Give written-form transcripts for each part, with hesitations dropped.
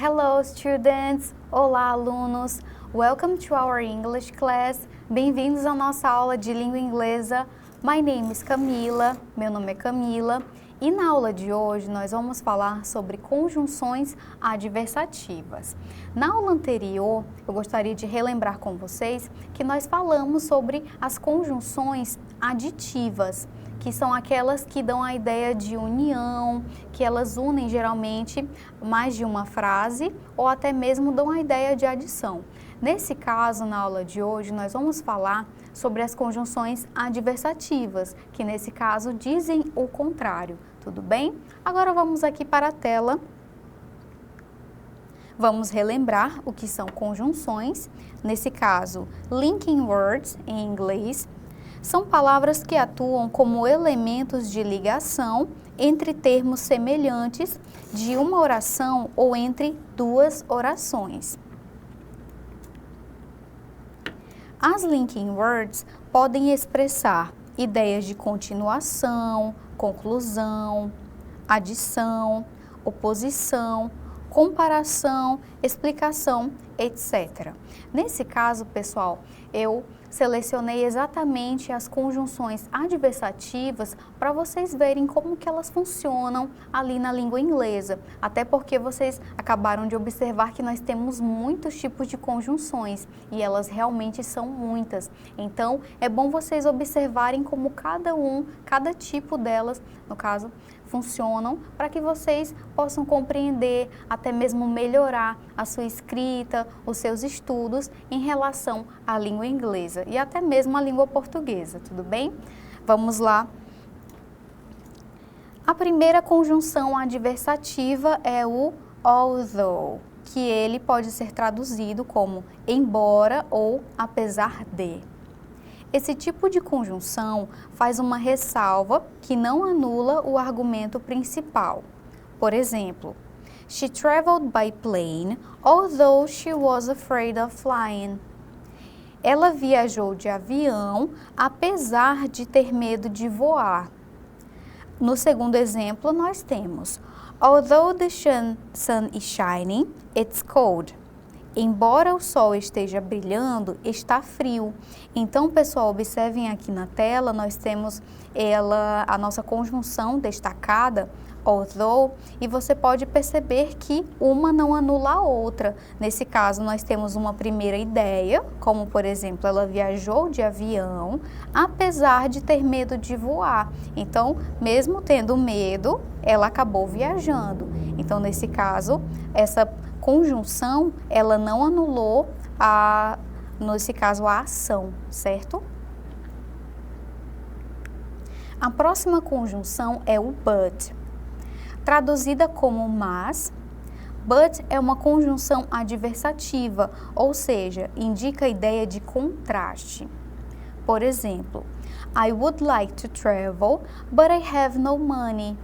Hello students! Olá alunos! Welcome to our English class. Bem-vindos à nossa aula de língua inglesa. My name is Camila, meu nome é Camila. E na aula de hoje nós vamos falar sobre conjunções adversativas. Na aula anterior, eu gostaria de relembrar com vocês que nós falamos sobre as conjunções aditivas, que são aquelas que dão a ideia de união, que elas unem geralmente mais de uma frase ou até mesmo dão a ideia de adição. Nesse caso, na aula de hoje, nós vamos falar sobre as conjunções adversativas, que nesse caso dizem o contrário, tudo bem? Agora vamos aqui para a tela. Vamos relembrar o que são conjunções, nesse caso, linking words em inglês. São palavras que atuam como elementos de ligação entre termos semelhantes de uma oração ou entre duas orações. As linking words podem expressar ideias de continuação, conclusão, adição, oposição, comparação, explicação, etc. Nesse caso, pessoal, eu selecionei exatamente as conjunções adversativas para vocês verem como que elas funcionam ali na língua inglesa. Até porque vocês acabaram de observar que nós temos muitos tipos de conjunções e elas realmente são muitas. Então, é bom vocês observarem como cada tipo delas, no caso, funcionam para que vocês possam compreender, até mesmo melhorar a sua escrita, os seus estudos em relação à língua inglesa e até mesmo à língua portuguesa, tudo bem? Vamos lá. A primeira conjunção adversativa é o although, que ele pode ser traduzido como embora ou apesar de. Esse tipo de conjunção faz uma ressalva que não anula o argumento principal. Por exemplo, she traveled by plane, although she was afraid of flying. Ela viajou de avião, apesar de ter medo de voar. No segundo exemplo, nós temos, although the sun is shining, it's cold. Embora o sol esteja brilhando, está frio. Então, pessoal, observem aqui na tela, nós temos a nossa conjunção destacada, although, e você pode perceber que uma não anula a outra. Nesse caso, nós temos uma primeira ideia, como por exemplo, ela viajou de avião, apesar de ter medo de voar. Então, mesmo tendo medo, ela acabou viajando. Então, nesse caso, essa conjunção, ela não anulou, nesse caso, a ação, certo? A próxima conjunção é o but. Traduzida como mas, but é uma conjunção adversativa, ou seja, indica a ideia de contraste. Por exemplo, I would like to travel, but I have no money.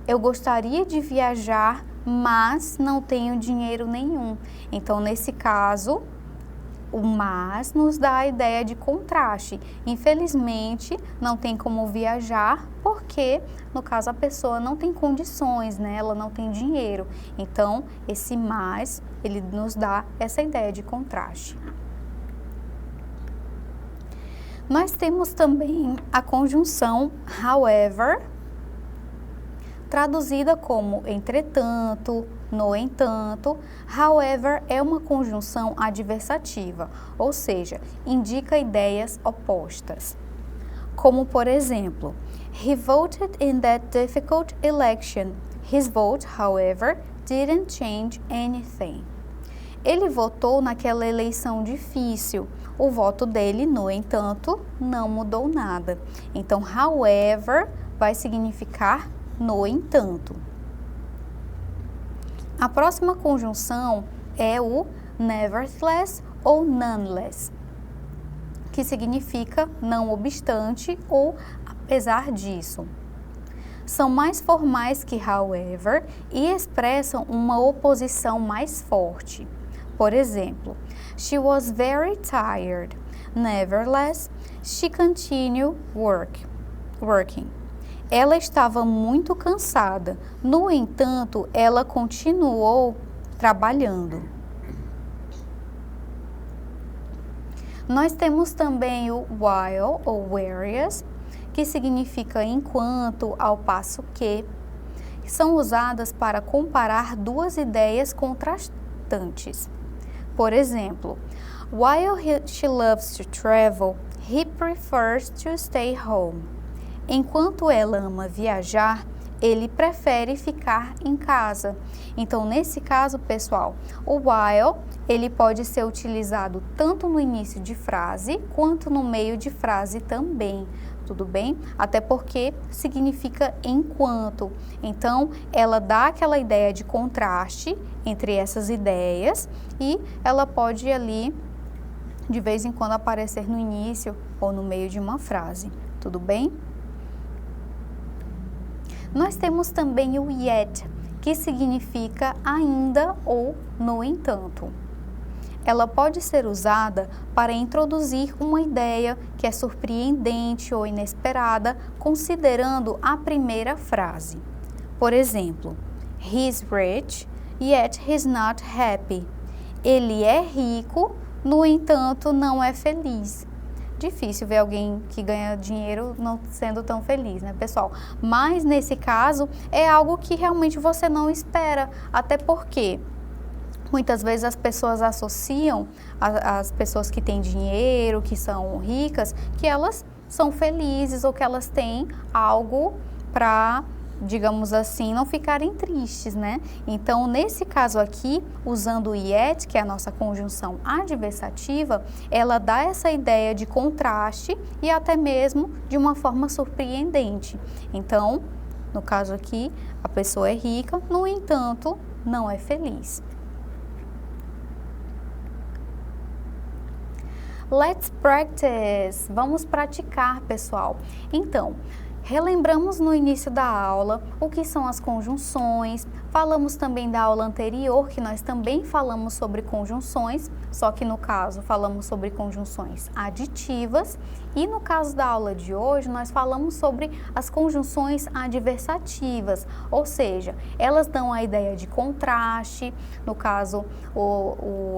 Eu gostaria de viajar, mas não tenho dinheiro nenhum. Então, nesse caso, o mas nos dá a ideia de contraste. Infelizmente, não tem como viajar porque, no caso, a pessoa não tem condições, né? Ela não tem dinheiro. Então, esse mas, ele nos dá essa ideia de contraste. Nós temos também a conjunção however, traduzida como entretanto, no entanto. However é uma conjunção adversativa, ou seja, indica ideias opostas. Como por exemplo, he voted in that difficult election. His vote, however, didn't change anything. Ele votou naquela eleição difícil. O voto dele, no entanto, não mudou nada. Então, however vai significar no entanto. A próxima conjunção é o nevertheless ou nonetheless, que significa não obstante ou apesar disso. São mais formais que however e expressam uma oposição mais forte. Por exemplo, she was very tired. Nevertheless, she continued working. Ela estava muito cansada. No entanto, ela continuou trabalhando. Nós temos também o while ou whereas, que significa enquanto, ao passo que são usadas para comparar duas ideias contrastantes. Por exemplo, while she loves to travel, he prefers to stay home. Enquanto ela ama viajar, ele prefere ficar em casa. Então, nesse caso, pessoal, o while, ele pode ser utilizado tanto no início de frase, quanto no meio de frase também, tudo bem? Até porque significa enquanto. Então, ela dá aquela ideia de contraste entre essas ideias e ela pode ali, de vez em quando, aparecer no início ou no meio de uma frase, tudo bem? Nós temos também o yet, que significa ainda ou no entanto. Ela pode ser usada para introduzir uma ideia que é surpreendente ou inesperada, considerando a primeira frase. Por exemplo, he's rich, yet he's not happy. Ele é rico, no entanto, não é feliz. Difícil ver alguém que ganha dinheiro não sendo tão feliz, né, pessoal? Mas nesse caso é algo que realmente você não espera, até porque muitas vezes as pessoas associam as pessoas que têm dinheiro, que são ricas, que elas são felizes ou que elas têm algo para, digamos assim, não ficarem tristes, né? Então, nesse caso aqui, usando o yet, que é a nossa conjunção adversativa, ela dá essa ideia de contraste e até mesmo de uma forma surpreendente. Então, no caso aqui, a pessoa é rica, no entanto, não é feliz. Let's practice! Vamos praticar, pessoal. Então, relembramos no início da aula o que são as conjunções, falamos também da aula anterior, que nós também falamos sobre conjunções, só que no caso falamos sobre conjunções aditivas, e no caso da aula de hoje nós falamos sobre as conjunções adversativas, ou seja, elas dão a ideia de contraste, no caso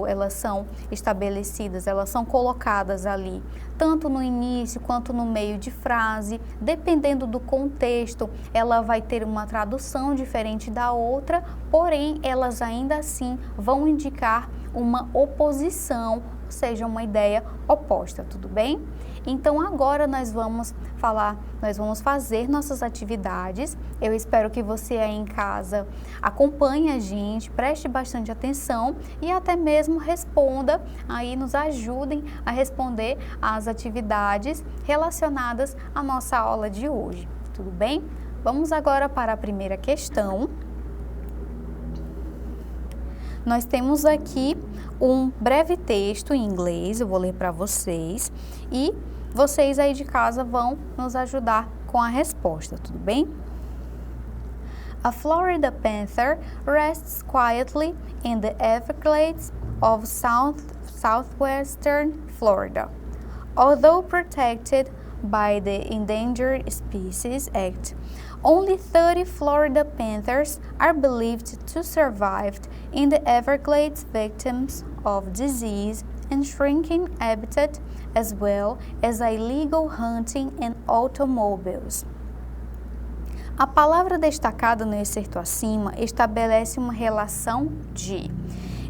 elas são estabelecidas, elas são colocadas ali, tanto no início quanto no meio de frase, dependendo do contexto, ela vai ter uma tradução diferente da outra, porém elas ainda assim vão indicar uma oposição, ou seja, uma ideia oposta, tudo bem? Então agora nós vamos fazer nossas atividades. Eu espero que você aí em casa acompanhe a gente, preste bastante atenção e até mesmo responda, aí nos ajudem a responder às atividades relacionadas à nossa aula de hoje, tudo bem? Vamos agora para a primeira questão. Nós temos aqui um breve texto em inglês, eu vou ler para vocês e vocês aí de casa vão nos ajudar com a resposta, tudo bem? A Florida panther rests quietly in the Everglades of southwestern Florida. Although protected by the Endangered Species Act, only 30 Florida panthers are believed to survive in the Everglades, victims of disease and shrinking habitat, as well as illegal hunting and automobiles. A palavra destacada no excerto acima estabelece uma relação de.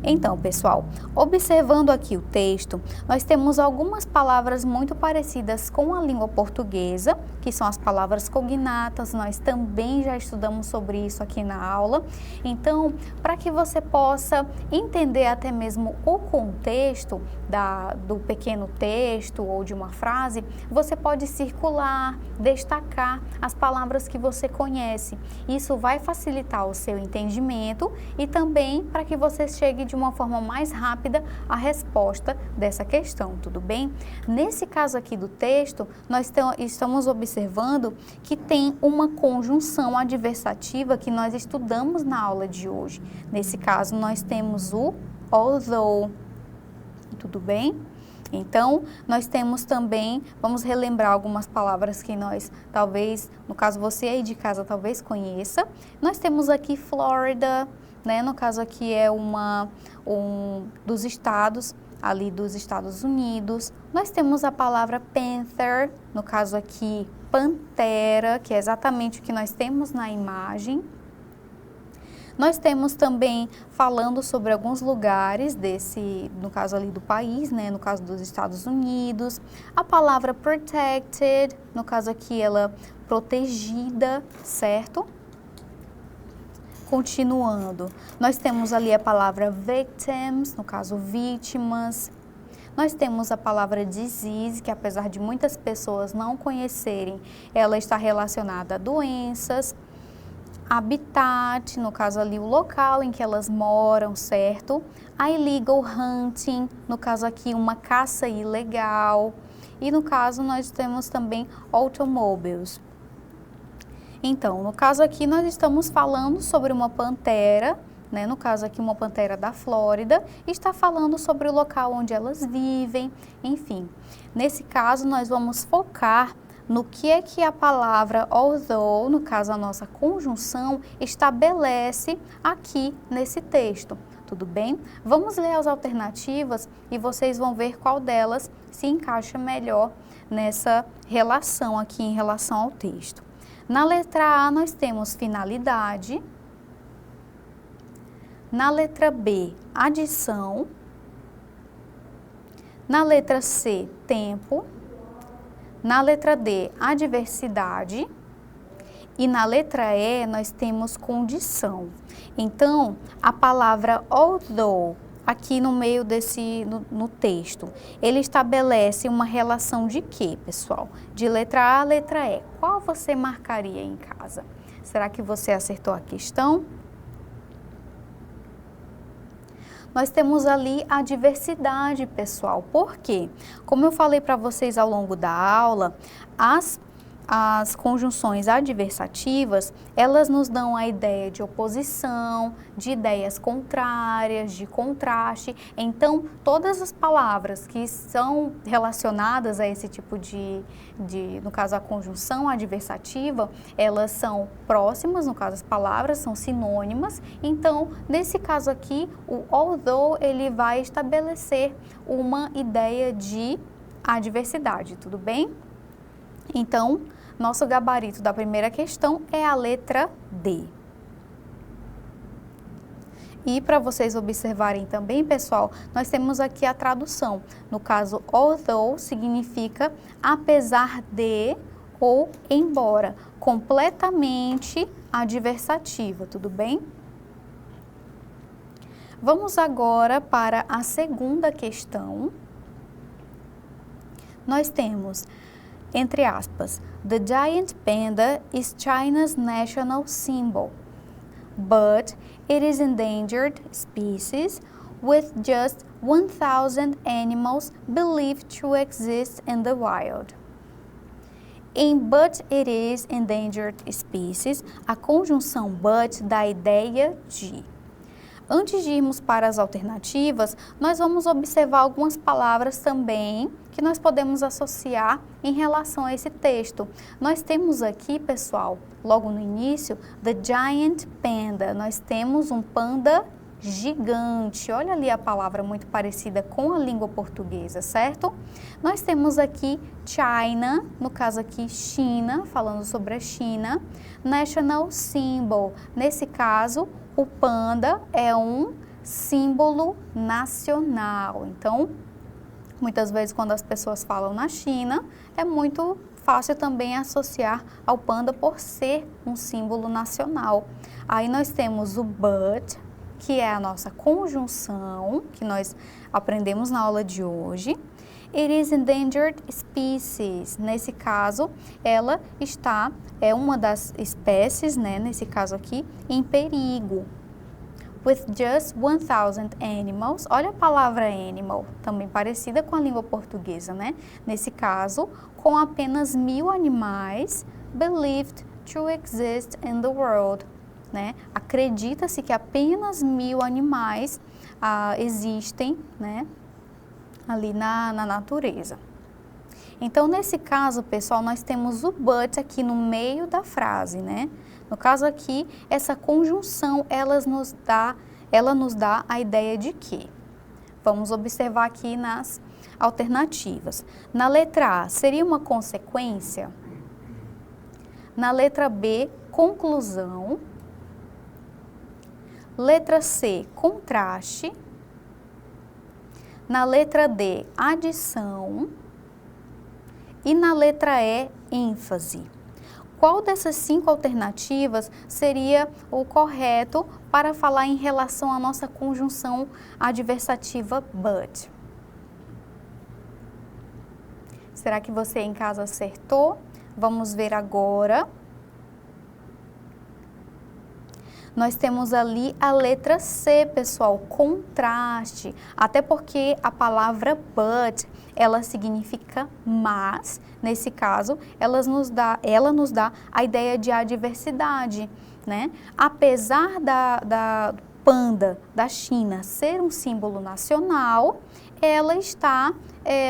Então, pessoal, observando aqui o texto, nós temos algumas palavras muito parecidas com a língua portuguesa, que são as palavras cognatas, nós também já estudamos sobre isso aqui na aula. Então, para que você possa entender até mesmo o contexto do pequeno texto ou de uma frase, você pode circular, destacar as palavras que você conhece. Isso vai facilitar o seu entendimento e também para que você chegue de uma forma mais rápida à resposta dessa questão, tudo bem? Nesse caso aqui do texto, nós estamos observando que tem uma conjunção adversativa que nós estudamos na aula de hoje. Nesse caso, nós temos o although, tudo bem? Então, nós temos também, vamos relembrar algumas palavras que nós, talvez, no caso você aí de casa, talvez conheça. Nós temos aqui Florida, né? No caso aqui é um dos estados, ali dos Estados Unidos. Nós temos a palavra panther, no caso aqui pantera, que é exatamente o que nós temos na imagem. Nós temos também falando sobre alguns lugares no caso ali do país, né, no caso dos Estados Unidos, a palavra protected, no caso aqui ela protegida, certo? Continuando, nós temos ali a palavra victims, no caso vítimas. Nós temos a palavra disease, que apesar de muitas pessoas não conhecerem, ela está relacionada a doenças. Habitat, no caso ali o local em que elas moram, certo? A illegal hunting, no caso aqui uma caça ilegal. E no caso nós temos também automobiles. Então, no caso aqui nós estamos falando sobre uma pantera, né? No caso aqui uma pantera da Flórida, está falando sobre o local onde elas vivem, enfim. Nesse caso nós vamos focar no que é que a palavra although, no caso a nossa conjunção, estabelece aqui nesse texto, tudo bem? Vamos ler as alternativas e vocês vão ver qual delas se encaixa melhor nessa relação aqui em relação ao texto. Na letra A nós temos finalidade, na letra B, adição, na letra C, tempo, na letra D, adversidade e na letra E nós temos condição. Então, a palavra although, aqui no meio no texto, ele estabelece uma relação de quê, pessoal? De letra A a letra E. Qual você marcaria em casa? Será que você acertou a questão? Nós temos ali a diversidade, pessoal. Por quê? Como eu falei para vocês ao longo da aula, as conjunções adversativas, elas nos dão a ideia de oposição, de ideias contrárias, de contraste. Então, todas as palavras que são relacionadas a esse tipo no caso a conjunção adversativa, elas são próximas, no caso as palavras são sinônimas. Então, nesse caso aqui, o although, ele vai estabelecer uma ideia de adversidade, tudo bem? Então, nosso gabarito da primeira questão é a letra D. E para vocês observarem também, pessoal, nós temos aqui a tradução. No caso, although significa apesar de ou embora, completamente adversativa, tudo bem? Vamos agora para a segunda questão. Nós temos, entre aspas, the giant panda is China's national symbol, but it is endangered species with just 1,000 animals believed to exist in the wild. Em but it is endangered species, a conjunção but dá a ideia de. Antes de irmos para as alternativas, nós vamos observar algumas palavras também que nós podemos associar em relação a esse texto. Nós temos aqui, pessoal, logo no início, the giant panda. Nós temos um panda gigante. Olha ali a palavra muito parecida com a língua portuguesa, certo? Nós temos aqui China, no caso aqui China, falando sobre a China. National symbol, nesse caso, o panda é um símbolo nacional. Então, muitas vezes quando as pessoas falam na China, é muito fácil também associar ao panda por ser um símbolo nacional. Aí nós temos o but, que é a nossa conjunção, que nós aprendemos na aula de hoje. It is endangered species. Nesse caso, ela é uma das espécies, né, nesse caso aqui, em perigo. With just 1,000 animals. Olha a palavra animal, também parecida com a língua portuguesa, né? Nesse caso, com apenas 1.000 animais believed to exist in the world. Né? Acredita-se que apenas 1.000 animais existem, né, ali na natureza. Então, nesse caso, pessoal, nós temos o but aqui no meio da frase, né? No caso aqui, essa conjunção, ela nos dá a ideia de quê? Vamos observar aqui nas alternativas. Na letra A, seria uma consequência? Na letra B, conclusão. Letra C, contraste. Na letra D, adição. E na letra E, ênfase. Qual dessas 5 alternativas seria o correto para falar em relação à nossa conjunção adversativa but? Será que você em casa acertou? Vamos ver agora. Nós temos ali a letra C, pessoal, contraste. Até porque a palavra but, ela significa mas. Nesse caso, ela nos dá a ideia de adversidade, né? Apesar da panda da China ser um símbolo nacional, ela está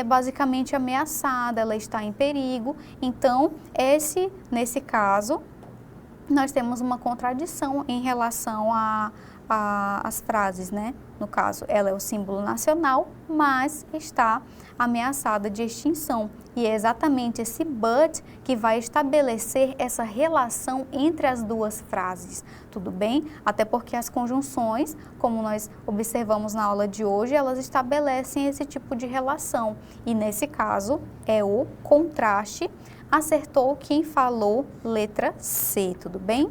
basicamente ameaçada, ela está em perigo. Então, nesse caso, nós temos uma contradição em relação às frases, né? No caso, ela é o símbolo nacional, mas está ameaçada de extinção. E é exatamente esse but que vai estabelecer essa relação entre as duas frases, tudo bem? Até porque as conjunções, como nós observamos na aula de hoje, elas estabelecem esse tipo de relação. E nesse caso, é o contraste. Acertou quem falou letra C, tudo bem?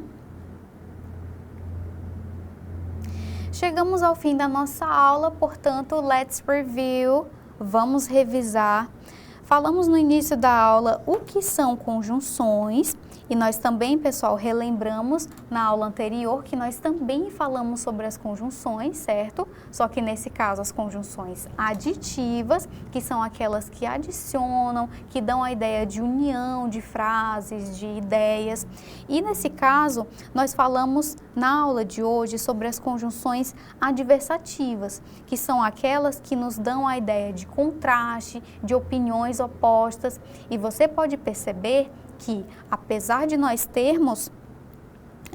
Chegamos ao fim da nossa aula, portanto, let's review, vamos revisar. Falamos no início da aula o que são conjunções e nós também, pessoal, relembramos na aula anterior que nós também falamos sobre as conjunções, certo? Só que nesse caso as conjunções aditivas, que são aquelas que adicionam, que dão a ideia de união de frases, de ideias. E nesse caso, nós falamos na aula de hoje sobre as conjunções adversativas, que são aquelas que nos dão a ideia de contraste, de opiniões opostas. E você pode perceber que, apesar de nós termos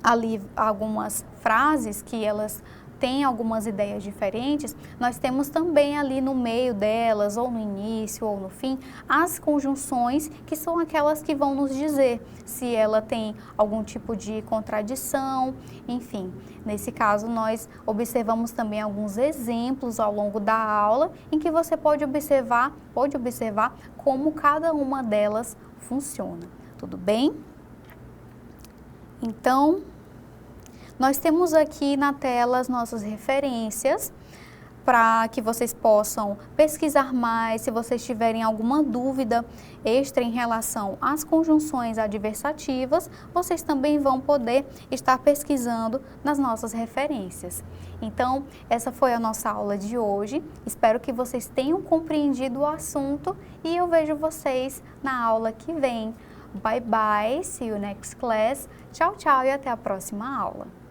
ali algumas frases que elas têm algumas ideias diferentes, nós temos também ali no meio delas, ou no início ou no fim, as conjunções que são aquelas que vão nos dizer se ela tem algum tipo de contradição, enfim. Nesse caso, nós observamos também alguns exemplos ao longo da aula em que você pode observar como cada uma delas funciona. Tudo bem? Então, nós temos aqui na tela as nossas referências para que vocês possam pesquisar mais. Se vocês tiverem alguma dúvida extra em relação às conjunções adversativas, vocês também vão poder estar pesquisando nas nossas referências. Então, essa foi a nossa aula de hoje. Espero que vocês tenham compreendido o assunto e eu vejo vocês na aula que vem. Bye bye, see you next class. Tchau, tchau e até a próxima aula.